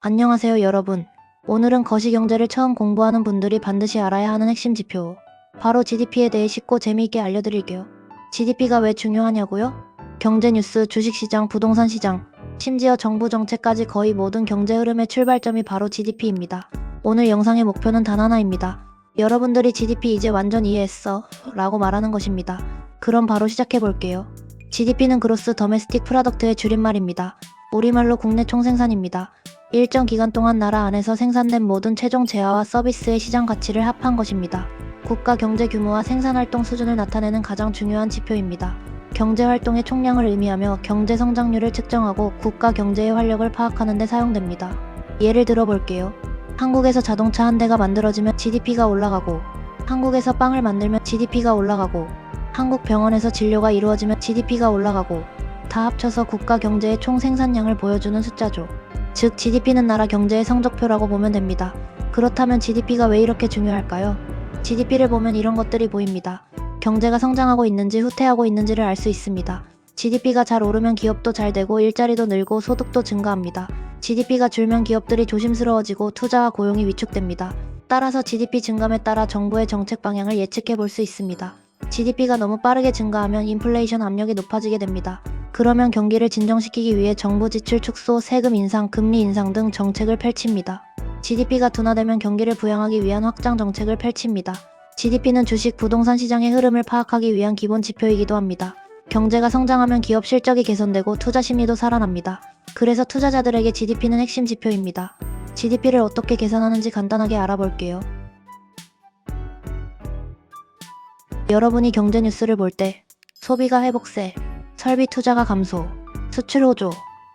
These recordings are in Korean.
안녕하세요 여러분. 오늘은 거시경제를 처음 공부하는 분들이 반드시 알아야 하는 핵심 지표, 바로 GDP에 대해 쉽고 재미있게 알려드릴게요. GDP가 왜 중요하냐고요? 경제 뉴스, 주식시장, 부동산 시장, 심지어 정부 정책까지 거의 모든 경제 흐름의 출발점이 바로 GDP입니다. 오늘 영상의 목표는 단 하나입니다. 여러분들이 GDP 이제 완전 이해했어 라고 말하는 것입니다. 그럼 바로 시작해볼게요. GDP는 그로스 더메스틱 프로덕트의 줄임말입니다. 우리말로 국내 총생산입니다. 일정 기간 동안 나라 안에서 생산된 모든 최종 재화와 서비스의 시장 가치를 합한 것입니다. 국가 경제 규모와 생산활동 수준을 나타내는 가장 중요한 지표입니다. 경제활동의 총량을 의미하며 경제 성장률을 측정하고 국가 경제의 활력을 파악하는 데 사용됩니다. 예를 들어 볼게요. 한국에서 자동차 한 대가 만들어지면 GDP가 올라가고, 한국에서 빵을 만들면 GDP가 올라가고, 한국 병원에서 진료가 이루어지면 GDP가 올라가고, 다 합쳐서 국가 경제의 총 생산량을 보여주는 숫자죠. 즉 GDP는 나라 경제의 성적표라고 보면 됩니다. 그렇다면 GDP가 왜 이렇게 중요할까요? GDP를 보면 이런 것들이 보입니다. 경제가 성장하고 있는지 후퇴하고 있는지를 알 수 있습니다. GDP가 잘 오르면 기업도 잘 되고 일자리도 늘고 소득도 증가합니다. GDP가 줄면 기업들이 조심스러워지고 투자와 고용이 위축됩니다. 따라서 GDP 증감에 따라 정부의 정책 방향을 예측해 볼 수 있습니다. GDP가 너무 빠르게 증가하면 인플레이션 압력이 높아지게 됩니다. 그러면 경기를 진정시키기 위해 정부 지출 축소, 세금 인상, 금리 인상 등 정책을 펼칩니다. GDP가 둔화되면 경기를 부양하기 위한 확장 정책을 펼칩니다. GDP는 주식, 부동산 시장의 흐름을 파악하기 위한 기본 지표이기도 합니다. 경제가 성장하면 기업 실적이 개선되고 투자 심리도 살아납니다. 그래서 투자자들에게 GDP는 핵심 지표입니다. GDP를 어떻게 계산하는지 간단하게 알아볼게요. 여러분이 경제 뉴스를 볼 때 소비가 회복세, 설비 투자가 감소, 수출 호조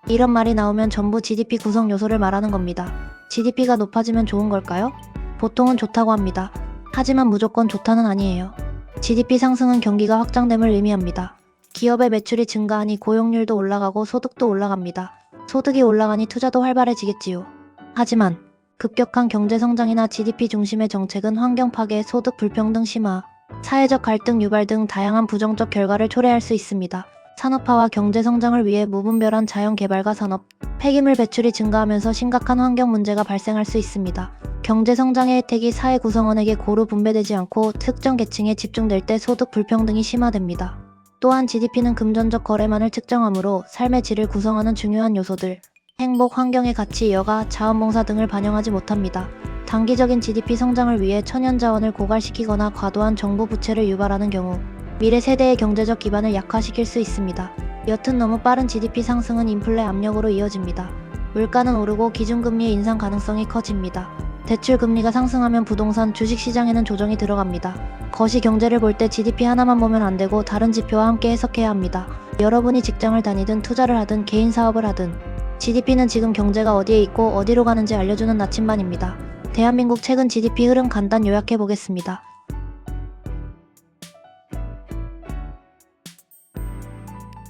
이런 말이 나오면 전부 GDP 구성 요소를 말하는 겁니다. GDP가 높아지면 좋은 걸까요? 보통은 좋다고 합니다. 하지만 무조건 좋다는 아니에요. GDP 상승은 경기가 확장됨을 의미합니다. 기업의 매출이 증가하니 고용률도 올라가고 소득도 올라갑니다. 소득이 올라가니 투자도 활발해지겠지요. 하지만 급격한 경제 성장이나 GDP 중심의 정책은 환경 파괴, 소득 불평등 심화, 사회적 갈등 유발 등 다양한 부정적 결과를 초래할 수 있습니다. 산업화와 경제 성장을 위해 무분별한 자연 개발과 산업, 폐기물 배출이 증가하면서 심각한 환경 문제가 발생할 수 있습니다. 경제 성장의 혜택이 사회 구성원에게 고루 분배되지 않고 특정 계층에 집중될 때 소득 불평등이 심화됩니다. 또한 GDP는 금전적 거래만을 측정하므로 삶의 질을 구성하는 중요한 요소들, 행복, 환경의 가치, 여가, 자원봉사 등을 반영하지 못합니다. 단기적인 GDP 성장을 위해 천연자원을 고갈시키거나 과도한 정부 부채를 유발하는 경우 미래 세대의 경제적 기반을 약화시킬 수 있습니다. 여튼 너무 빠른 GDP 상승은 인플레 압력으로 이어집니다. 물가는 오르고 기준금리의 인상 가능성이 커집니다. 대출 금리가 상승하면 부동산, 주식시장에는 조정이 들어갑니다. 거시 경제를 볼 때 GDP 하나만 보면 안 되고 다른 지표와 함께 해석해야 합니다. 여러분이 직장을 다니든 투자를 하든 개인 사업을 하든 GDP는 지금 경제가 어디에 있고 어디로 가는지 알려주는 나침반입니다. 대한민국 최근 GDP 흐름 간단 요약해 보겠습니다.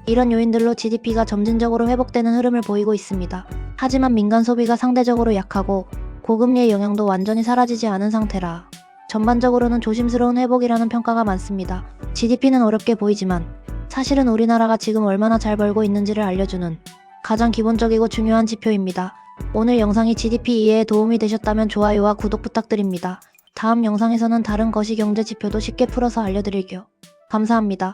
이런 요인들로 GDP가 점진적으로 회복되는 흐름을 보이고 있습니다. 하지만 민간 소비가 상대적으로 약하고 고금리의 영향도 완전히 사라지지 않은 상태라 전반적으로는 조심스러운 회복이라는 평가가 많습니다. GDP는 어렵게 보이지만 사실은 우리나라가 지금 얼마나 잘 벌고 있는지를 알려주는 가장 기본적이고 중요한 지표입니다. 오늘 영상이 GDP 이해에 도움이 되셨다면 좋아요와 구독 부탁드립니다. 다음 영상에서는 다른 거시경제 지표도 쉽게 풀어서 알려드릴게요. 감사합니다.